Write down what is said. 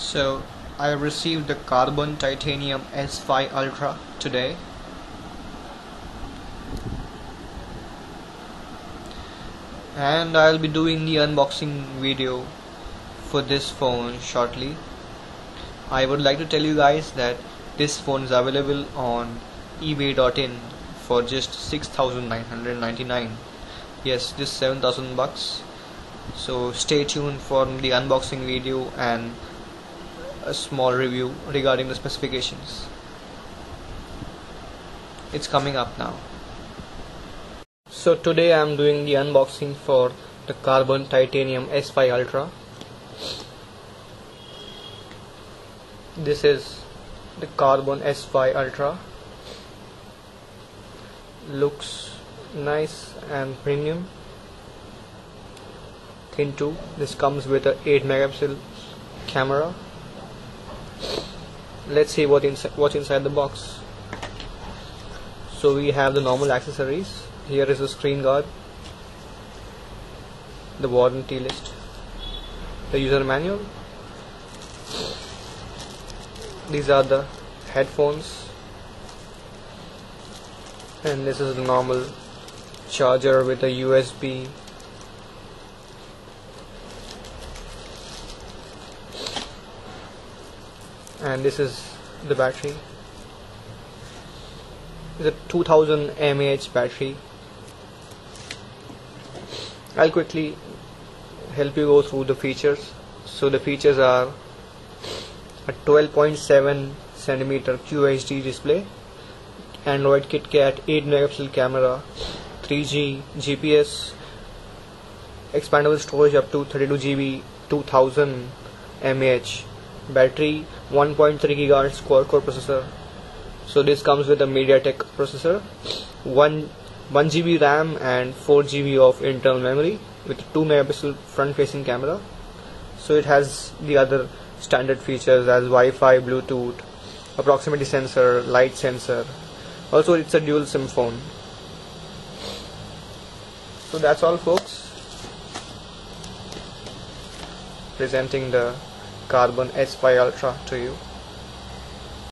So I received the Karbonn Titanium S5 Ultra today, and I'll be doing the unboxing video for this phone shortly. I would like to tell you guys that this phone is available on ebay.in for just 6,999. Yes, just 7,000 bucks. So stay tuned for the unboxing video and a small review regarding the specifications. It's coming up now. So today I am doing the unboxing for the Karbonn Titanium S5 Ultra. This is the Karbonn S5 Ultra. Looks nice and premium. Thin too. This comes with a 8 megapixel camera. Let's see what's inside the box. So we have the normal accessories. Here is the screen guard, the warranty list, the user manual. These are the headphones, and this is the normal charger with a USB. And this is the battery. It's a 2000 mAh battery. I'll quickly help you go through the features. So the features are a 12.7 cm QHD display, Android KitKat 8 megapixel camera, 3G GPS, expandable storage up to 32 GB, 2000 mAh battery, 1.3 GHz quad-core processor. So this comes with a MediaTek processor, 1 GB RAM and 4 GB of internal memory with 2 megapixel front-facing camera. So it has the other standard features as Wi-Fi, Bluetooth, proximity sensor, light sensor. Also it's a dual SIM phone. So that's all, folks. Presenting the Karbonn S5 Ultra to you.